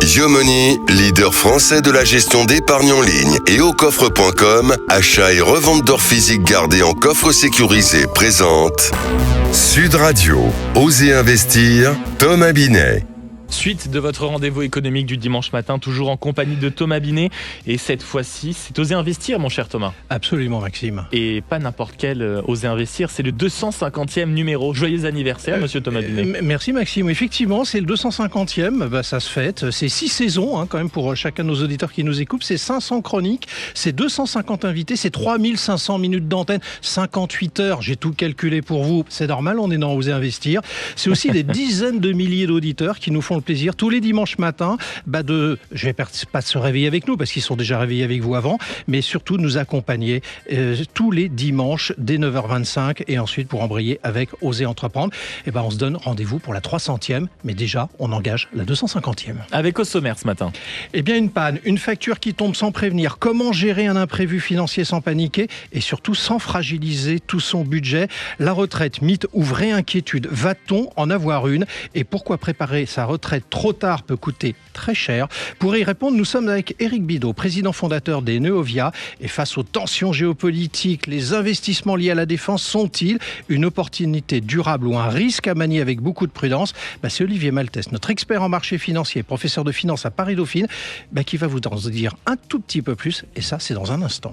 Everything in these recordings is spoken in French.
Yomoni, leader français de la gestion d'épargne en ligne, et aucoffre.com, achat et revente d'or physique gardé en coffre sécurisé, présente Sud Radio, Osez investir, Thomas Binet. Suite de votre rendez-vous économique du dimanche matin, toujours en compagnie de Thomas Binet. Et cette fois-ci, c'est Osez investir, mon cher Thomas. Absolument, Maxime. Et pas n'importe quel Osez investir, c'est le 250e numéro. Joyeux anniversaire, monsieur Thomas Binet. Merci, Maxime. Effectivement, c'est le 250e. Ça se fête. C'est 6 saisons, quand même, pour chacun de nos auditeurs qui nous écoutent. C'est 500 chroniques, c'est 250 invités, c'est 3500 minutes d'antenne, 58 heures. J'ai tout calculé pour vous. C'est normal, on est dans Osez investir. C'est aussi des dizaines de milliers d'auditeurs qui nous font le plaisir tous les dimanches matins je vais pas se réveiller avec nous parce qu'ils sont déjà réveillés avec vous avant, mais surtout de nous accompagner tous les dimanches dès 9h25 et ensuite pour embrayer avec Osez entreprendre. On se donne rendez-vous pour la 300e, mais déjà on engage la 250e. Avec au sommaire ce matin. Une panne, une facture qui tombe sans prévenir, comment gérer un imprévu financier sans paniquer et surtout sans fragiliser tout son budget. La retraite, mythe ou vraie inquiétude, va-t-on en avoir une? Et pourquoi préparer sa retraite trop tard peut coûter très cher? Pour y répondre, nous sommes avec Éric Bidot, président fondateur des Neovia. Et face aux tensions géopolitiques, les investissements liés à la défense sont-ils une opportunité durable ou un risque à manier avec beaucoup de prudence? C'est Olivier Maltès, notre expert en marché financier, professeur de finance à Paris-Dauphine, qui va vous en dire un tout petit peu plus. Et ça, c'est dans un instant.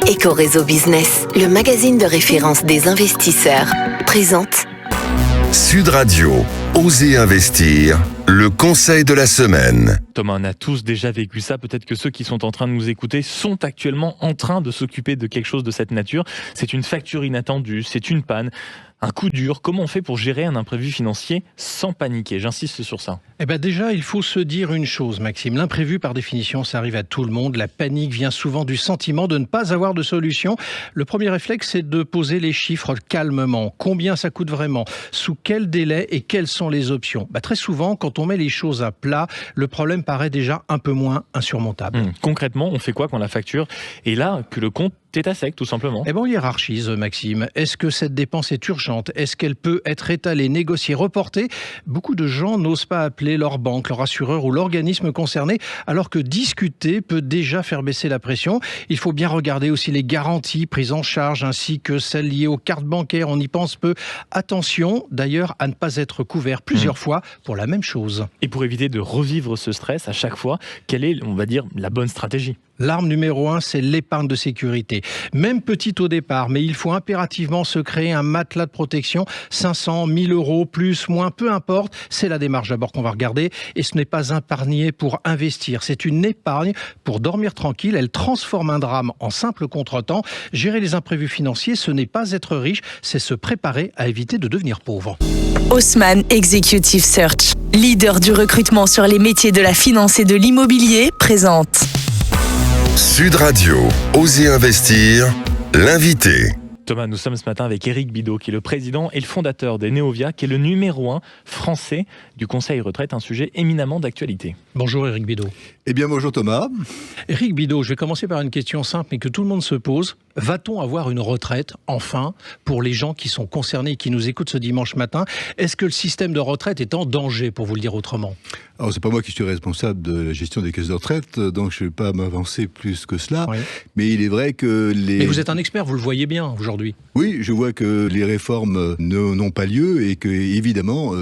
Éco-réseau Business, le magazine de référence des investisseurs, présente Sud Radio, Osez investir, le conseil de la semaine. Thomas, on a tous déjà vécu ça. Peut-être que ceux qui sont en train de nous écouter sont actuellement en train de s'occuper de quelque chose de cette nature. C'est une facture inattendue, c'est une panne, un coup dur. Comment on fait pour gérer un imprévu financier sans paniquer? J'insiste sur ça. Déjà, il faut se dire une chose, Maxime. L'imprévu, par définition, ça arrive à tout le monde. La panique vient souvent du sentiment de ne pas avoir de solution. Le premier réflexe, c'est de poser les chiffres calmement. Combien ça coûte vraiment? Sous quel délai? Et quelles sont les options? Très souvent, quand on met les choses à plat, le problème paraît déjà un peu moins insurmontable. Concrètement, on fait quoi quand la facture est là, que le compte est à sec, tout simplement? On hiérarchise, Maxime. Est-ce que cette dépense est urgente? Est-ce qu'elle peut être étalée, négociée, reportée? Beaucoup de gens n'osent pas appeler leur banque, leur assureur ou l'organisme concerné, alors que discuter peut déjà faire baisser la pression. Il faut bien regarder aussi les garanties prises en charge, ainsi que celles liées aux cartes bancaires. On y pense peu. Attention, d'ailleurs, à ne pas être couvert plusieurs fois pour la même chose. Et pour éviter de revivre ce stress à chaque fois, quelle est, on va dire, la bonne stratégie? L'arme numéro 1, c'est l'épargne de sécurité. Même petite au départ, mais il faut impérativement se créer un matelas de protection. 500, 1000 euros, plus, moins, peu importe. C'est la démarche d'abord qu'on va regarder. Et ce n'est pas un épargner pour investir. C'est une épargne pour dormir tranquille. Elle transforme un drame en simple contretemps. Gérer les imprévus financiers, ce n'est pas être riche, c'est se préparer à éviter de devenir pauvre. Haussmann Executive Search, leader du recrutement sur les métiers de la finance et de l'immobilier, présente Sud Radio, Osez investir, l'invité. Thomas, nous sommes ce matin avec Éric Bidot, qui est le président et le fondateur des Neovia, qui est le numéro 1 français du Conseil retraite, un sujet éminemment d'actualité. Bonjour Éric Bidot. Bonjour Thomas. Éric Bidot, je vais commencer par une question simple mais que tout le monde se pose. Va-t-on avoir une retraite, enfin, pour les gens qui sont concernés et qui nous écoutent ce dimanche matin? Est-ce que le système de retraite est en danger, pour vous le dire autrement? Alors, c'est pas moi qui suis responsable de la gestion des caisses de retraite, donc je ne vais pas m'avancer plus que cela. Oui. Mais il est vrai que Mais vous êtes un expert, vous le voyez bien aujourd'hui. Oui, je vois que les réformes n'ont pas lieu et que, évidemment,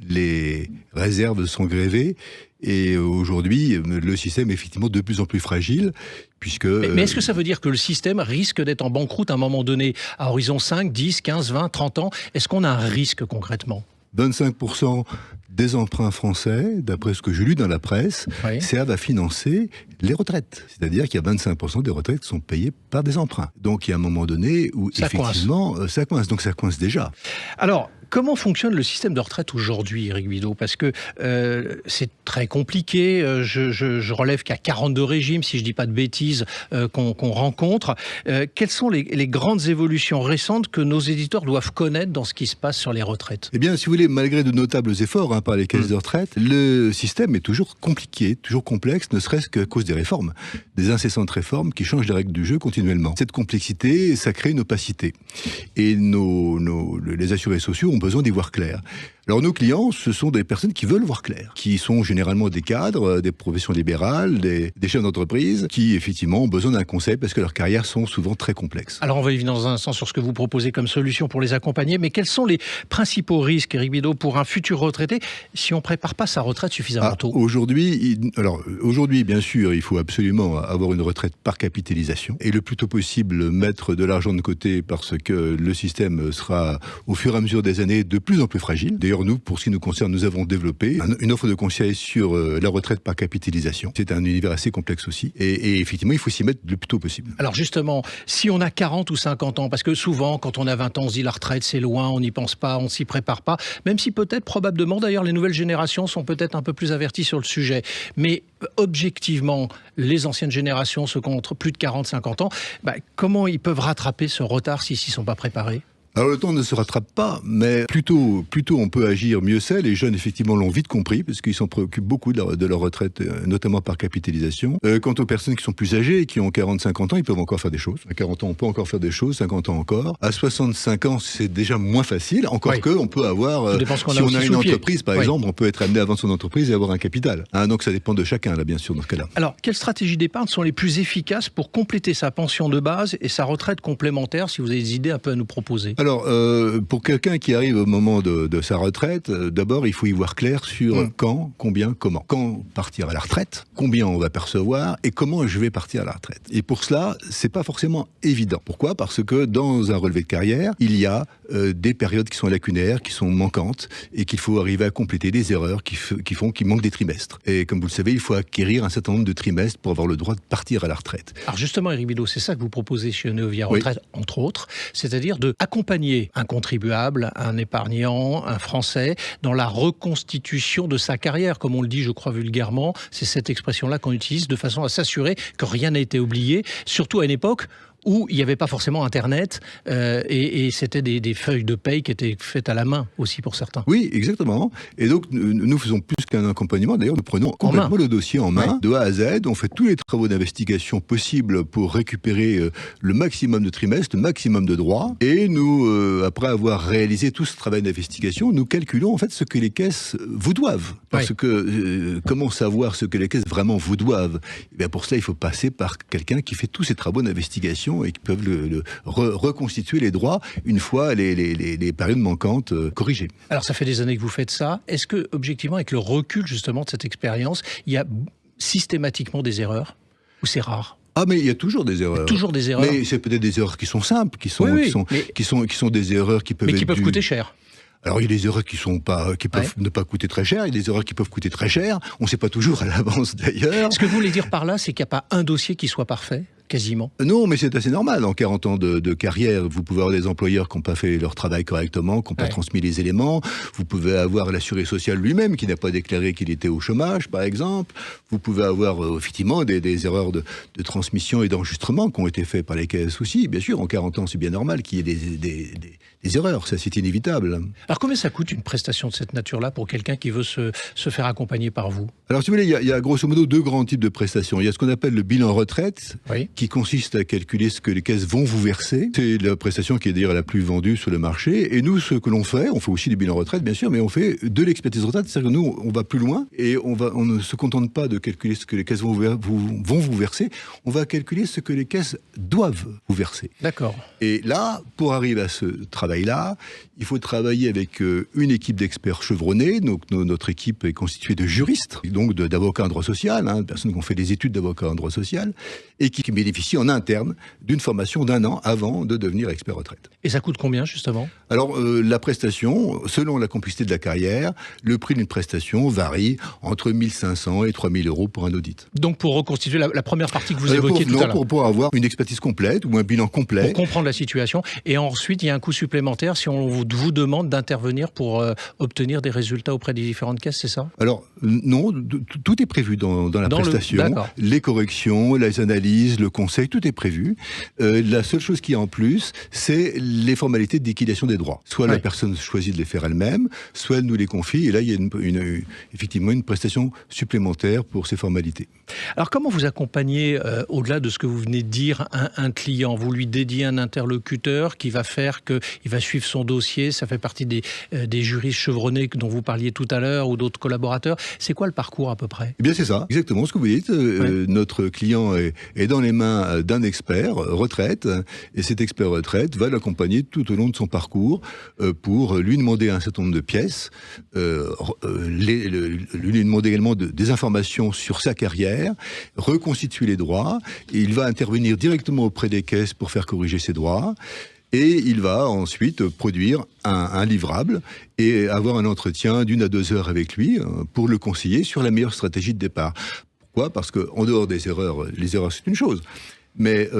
les réserves sont grévées. Et aujourd'hui, le système est effectivement de plus en plus fragile, puisque... Mais est-ce que ça veut dire que le système risque d'être en banqueroute à un moment donné, à horizon 5, 10, 15, 20, 30 ans? Est-ce qu'on a un risque concrètement? 25% des emprunts français, d'après ce que j'ai lu dans la presse, servent à financer les retraites. C'est-à-dire qu'il y a 25% des retraites qui sont payées par des emprunts. Donc il y a un moment donné où ça coince. Donc ça coince déjà. Alors, comment fonctionne le système de retraite aujourd'hui, Éric Bidot? Parce que c'est très compliqué. Je relève qu'il y a 42 régimes, si je ne dis pas de bêtises, qu'on rencontre. Quelles sont les grandes évolutions récentes que nos éditeurs doivent connaître dans ce qui se passe sur les retraites? Eh bien, si vous voulez, malgré de notables efforts par les caisses de retraite, le système est toujours compliqué, toujours complexe, ne serait-ce qu'à cause des réformes, des incessantes réformes qui changent les règles du jeu continuellement. Cette complexité, ça crée une opacité. Et les assurés sociaux ont besoin d'y voir clair. Alors nos clients, ce sont des personnes qui veulent voir clair, qui sont généralement des cadres, des professions libérales, des chefs d'entreprise, qui effectivement ont besoin d'un conseil parce que leurs carrières sont souvent très complexes. Alors on va y venir dans un instant sur ce que vous proposez comme solution pour les accompagner, mais quels sont les principaux risques, Éric Bidault, pour un futur retraité si on ne prépare pas sa retraite suffisamment tôt? Aujourd'hui, bien sûr, il faut absolument avoir une retraite par capitalisation et le plus tôt possible mettre de l'argent de côté parce que le système sera au fur et à mesure des années de plus en plus fragile. D'ailleurs, nous, pour ce qui nous concerne, nous avons développé une offre de conseil sur la retraite par capitalisation. C'est un univers assez complexe aussi et effectivement, il faut s'y mettre le plus tôt possible. Alors justement, si on a 40 ou 50 ans, parce que souvent, quand on a 20 ans, on se dit la retraite, c'est loin, on n'y pense pas, on ne s'y prépare pas, même si peut-être, probablement, d'ailleurs, les nouvelles générations sont peut-être un peu plus averties sur le sujet. Mais objectivement, les anciennes générations, ceux qui ont entre plus de 40-50 ans, comment ils peuvent rattraper ce retard s'ils s'y sont pas préparés ? Alors le temps ne se rattrape pas, mais plutôt on peut agir, mieux c'est. Les jeunes effectivement l'ont vite compris parce qu'ils s'en préoccupent beaucoup de leur retraite, notamment par capitalisation. Quant aux personnes qui sont plus âgées, qui ont 40-50 ans, ils peuvent encore faire des choses. À 40 ans, on peut encore faire des choses, 50 ans encore. À 65 ans, c'est déjà moins facile, encore que on peut avoir, si on a une entreprise par exemple, on peut être amené à vendre son entreprise et avoir un capital. Donc ça dépend de chacun là, bien sûr, dans ce cas-là. Alors, quelles stratégies d'épargne sont les plus efficaces pour compléter sa pension de base et sa retraite complémentaire, si vous avez des idées un peu à nous proposer? Alors, pour quelqu'un qui arrive au moment de sa retraite, d'abord, il faut y voir clair sur quand, combien, comment. Quand partir à la retraite, combien on va percevoir et comment je vais partir à la retraite. Et pour cela, c'est pas forcément évident. Pourquoi ? Parce que dans un relevé de carrière, il y a des périodes qui sont lacunaires, qui sont manquantes et qu'il faut arriver à compléter des erreurs qui font qu'il manque des trimestres. Et comme vous le savez, il faut acquérir un certain nombre de trimestres pour avoir le droit de partir à la retraite. Alors justement, Éric Bidault, c'est ça que vous proposez chez Neovia Retraite, entre autres, c'est-à-dire d'accompagner un contribuable, un épargnant, un Français, dans la reconstitution de sa carrière, comme on le dit, je crois vulgairement, c'est cette expression-là qu'on utilise de façon à s'assurer que rien n'a été oublié, surtout à une époque où il n'y avait pas forcément Internet et c'était des feuilles de paye qui étaient faites à la main aussi pour certains. Oui, exactement. Et donc, nous faisons plus qu'un accompagnement. D'ailleurs, nous prenons complètement le dossier en main, de A à Z. On fait tous les travaux d'investigation possibles pour récupérer le maximum de trimestres, le maximum de droits. Et nous, après avoir réalisé tout ce travail d'investigation, nous calculons en fait ce que les caisses vous doivent. Parce que comment savoir ce que les caisses vraiment vous doivent ? Et bien pour cela, il faut passer par quelqu'un qui fait tous ces travaux d'investigation et qui peuvent reconstituer les droits une fois les périodes manquantes corrigées. Alors ça fait des années que vous faites ça. Est-ce que, objectivement, avec le recul justement de cette expérience, il y a systématiquement des erreurs ou c'est rare ? Mais il y a toujours des erreurs. Toujours des erreurs. Mais c'est peut-être des erreurs qui sont simples, qui sont des erreurs qui peuvent coûter cher. Alors il y a des erreurs qui peuvent ne pas coûter très cher, il y a des erreurs qui peuvent coûter très cher. On ne sait pas toujours à l'avance d'ailleurs. Ce que vous voulez dire par là, c'est qu'il n'y a pas un dossier qui soit parfait ? Quasiment. Non, mais c'est assez normal. En 40 ans de carrière, vous pouvez avoir des employeurs qui n'ont pas fait leur travail correctement, qui n'ont pas transmis les éléments. Vous pouvez avoir l'assuré social lui-même qui n'a pas déclaré qu'il était au chômage, par exemple. Vous pouvez avoir effectivement des erreurs de transmission et d'enregistrement qui ont été faites par les caisses aussi. Bien sûr, en 40 ans, c'est bien normal qu'il y ait des erreurs. Ça, c'est inévitable. Alors, combien ça coûte une prestation de cette nature-là pour quelqu'un qui veut se faire accompagner par vous ? Alors, si vous voulez, il y a grosso modo deux grands types de prestations. Il y a ce qu'on appelle le bilan retraite, qui consiste à calculer ce que les caisses vont vous verser. C'est la prestation qui est d'ailleurs la plus vendue sur le marché. Et nous, ce que l'on fait, on fait aussi des bilans retraite, bien sûr, mais on fait de l'expertise retraite. C'est-à-dire que nous, on va plus loin et on ne se contente pas de calculer ce que les caisses vont vous verser. On va calculer ce que les caisses doivent vous verser. D'accord. Et là, pour arriver à ce travail-là, il faut travailler avec une équipe d'experts chevronnés. Donc, notre équipe est constituée de juristes, donc d'avocats en droit social, de personnes qui ont fait des études d'avocats en droit social, et qui bénéficient en interne d'une formation d'1 an avant de devenir expert retraite. Et ça coûte combien, justement ? Alors, la prestation, selon la complexité de la carrière, le prix d'une prestation varie entre 1 500 et 3 000 euros pour un audit. Donc, pour reconstituer la première partie que vous évoquiez tout à l'heure. Pour avoir une expertise complète ou un bilan complet. Pour comprendre la situation. Et ensuite, il y a un coût supplémentaire si on vous demande d'intervenir pour obtenir des résultats auprès des différentes caisses, c'est ça ? Alors, non, tout est prévu dans la prestation. Les corrections, les analyses, le conseil, tout est prévu. La seule chose qui est en plus, c'est les formalités de liquidation des droits. Soit la personne choisit de les faire elle-même, soit elle nous les confie, et là il y a effectivement une prestation supplémentaire pour ces formalités. Alors comment vous accompagnez, au-delà de ce que vous venez de dire, un client? Vous lui dédiez un interlocuteur qui va faire qu'il va suivre son dossier, ça fait partie des juristes chevronnés dont vous parliez tout à l'heure, ou d'autres collaborateurs. C'est quoi le parcours à peu près? Eh bien c'est ça, exactement ce que vous dites. Notre client est dans les mains d'un expert retraite, et cet expert retraite va l'accompagner tout au long de son parcours pour lui demander un certain nombre de pièces, lui demander également des informations sur sa carrière, reconstituer les droits, et il va intervenir directement auprès des caisses pour faire corriger ses droits. Et il va ensuite produire un livrable et avoir un entretien d'1 à 2 heures avec lui pour le conseiller sur la meilleure stratégie de départ. Pourquoi ? Parce qu'en dehors des erreurs, les erreurs c'est une chose, mais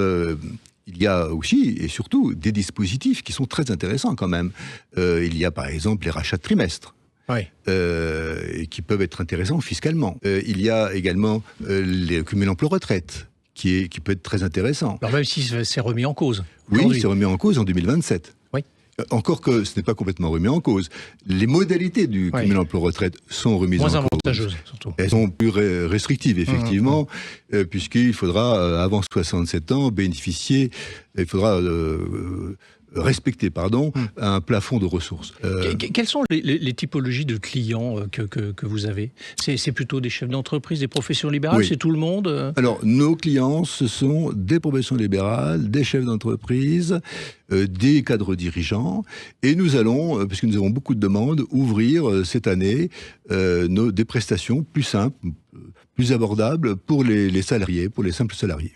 il y a aussi et surtout des dispositifs qui sont très intéressants quand même. Il y a par exemple les rachats de trimestres. Qui peuvent être intéressants fiscalement. Il y a également les cumul emploi-retraite, qui peut être très intéressant. Alors même si c'est remis en cause. Oui, c'est remis en cause en 2027. Oui. Encore que ce n'est pas complètement remis en cause. Les modalités du cumul emploi-retraite sont remises en cause. Moins avantageuses, surtout. Elles sont plus restrictives, effectivement, puisqu'il faudra, avant 67 ans, bénéficier, il faudra respecter un plafond de ressources. Quelles sont les typologies de clients que vous avez? C'est plutôt des chefs d'entreprise, des professions libérales, c'est tout le monde? Alors, nos clients, ce sont des professions libérales, des chefs d'entreprise, des cadres dirigeants, et nous allons, puisque nous avons beaucoup de demandes, ouvrir cette année des prestations plus simples, plus abordables pour les salariés, pour les simples salariés.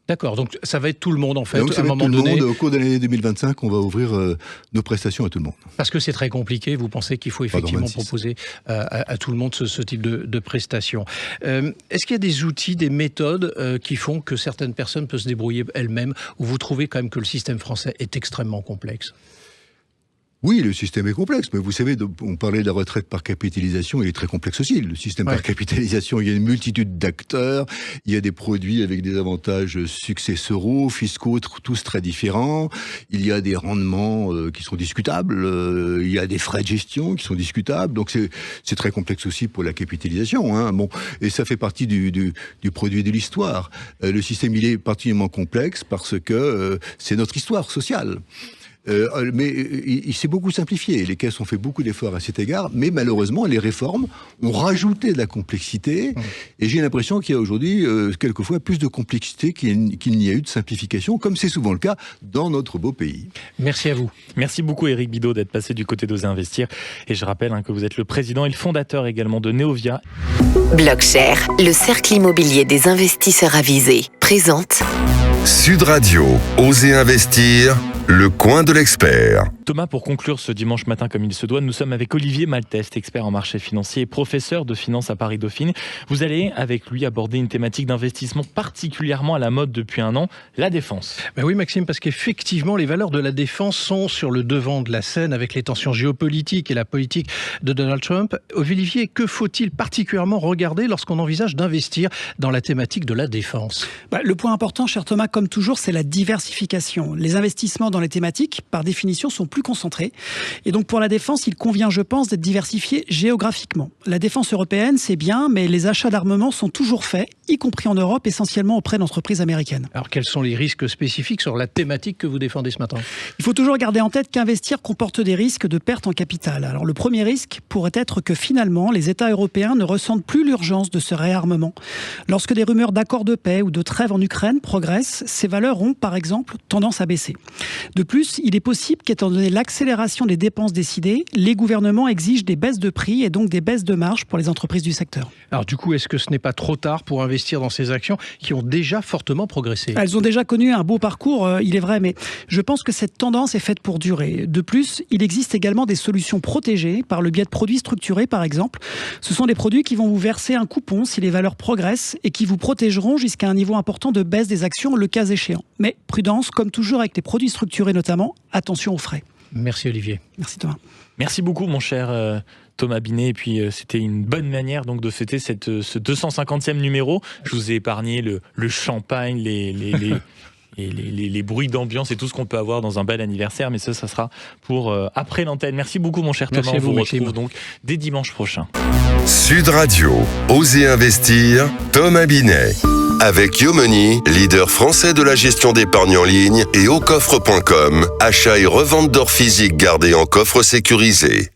D'accord, donc ça va être tout le monde en fait. Donc ça va être tout le monde. Au cours de l'année 2025, on va ouvrir nos prestations à tout le monde. Parce que c'est très compliqué, vous pensez qu'il faut effectivement proposer à tout le monde ce type de prestations. Est-ce qu'il y a des outils, des méthodes qui font que certaines personnes peuvent se débrouiller elles-mêmes, ou vous trouvez quand même que le système français est extrêmement complexe ? Oui, le système est complexe, mais vous savez, on parlait de la retraite par capitalisation, il est très complexe aussi. Le système par capitalisation, il y a une multitude d'acteurs, il y a des produits avec des avantages successoraux, fiscaux, tous très différents, il y a des rendements qui sont discutables, il y a des frais de gestion qui sont discutables, donc c'est très complexe aussi pour la capitalisation. Hein. Bon, et ça fait partie du produit de l'histoire. Le système, il est particulièrement complexe parce que c'est notre histoire sociale. Mais il s'est beaucoup simplifié. Les caisses ont fait beaucoup d'efforts à cet égard, mais malheureusement, les réformes ont rajouté de la complexité. Et j'ai l'impression qu'il y a aujourd'hui, quelquefois, plus de complexité qu'il n'y a eu de simplification, comme c'est souvent le cas dans notre beau pays. Merci à vous. Merci beaucoup, Éric Bidot, d'être passé du côté d'Oser Investir. Et je rappelle que vous êtes le président et le fondateur également de Neovia. Blockshare, le cercle immobilier des investisseurs avisés, présente Sud Radio, Oser Investir, le coin de l'expert. Thomas, pour conclure ce dimanche matin comme il se doit, nous sommes avec Olivier Malteste, expert en marché financier et professeur de finance à Paris-Dauphine. Vous allez avec lui aborder une thématique d'investissement particulièrement à la mode depuis un an, la défense. Oui Maxime, parce qu'effectivement les valeurs de la défense sont sur le devant de la scène avec les tensions géopolitiques et la politique de Donald Trump. Olivier, que faut-il particulièrement regarder lorsqu'on envisage d'investir dans la thématique de la défense ? Le point important, cher Thomas, comme toujours, c'est la diversification. Les investissements dans les thématiques, par définition, sont plus concentrés. Et donc, pour la défense, il convient, je pense, d'être diversifié géographiquement. La défense européenne, c'est bien, mais les achats d'armement sont toujours faits, y compris en Europe, essentiellement auprès d'entreprises américaines. Alors, quels sont les risques spécifiques sur la thématique que vous défendez ce matin ? Il faut toujours garder en tête qu'investir comporte des risques de perte en capital. Alors, le premier risque pourrait être que finalement, les États européens ne ressentent plus l'urgence de ce réarmement. Lorsque des rumeurs d'accords de paix ou de trêve en Ukraine progressent, ces valeurs ont, par exemple, tendance à baisser. De plus, il est possible qu'étant donné l'accélération des dépenses décidées, les gouvernements exigent des baisses de prix et donc des baisses de marge pour les entreprises du secteur. Alors du coup, est-ce que ce n'est pas trop tard pour investir dans ces actions qui ont déjà fortement progressé ? Elles ont déjà connu un beau parcours, il est vrai, mais je pense que cette tendance est faite pour durer. De plus, il existe également des solutions protégées par le biais de produits structurés, par exemple. Ce sont des produits qui vont vous verser un coupon si les valeurs progressent et qui vous protégeront jusqu'à un niveau important de baisse des actions, le cas échéant. Mais prudence, comme toujours avec les produits structurés notamment, attention aux frais. Merci Olivier. Merci Thomas. Merci beaucoup mon cher Thomas Binet. Et puis c'était une bonne manière donc de fêter ce 250e numéro. Je vous ai épargné le champagne, les bruits d'ambiance et tout ce qu'on peut avoir dans un bel anniversaire, mais ça sera pour après l'antenne. Merci beaucoup mon cher Thomas, Merci à vous, on vous Maxime. retrouve donc dès dimanche prochain. Sud Radio, Osez investir, Thomas Binet. Avec Yomoni, leader français de la gestion d'épargne en ligne, et aucoffre.com, achat et revente d'or physique gardé en coffre sécurisé.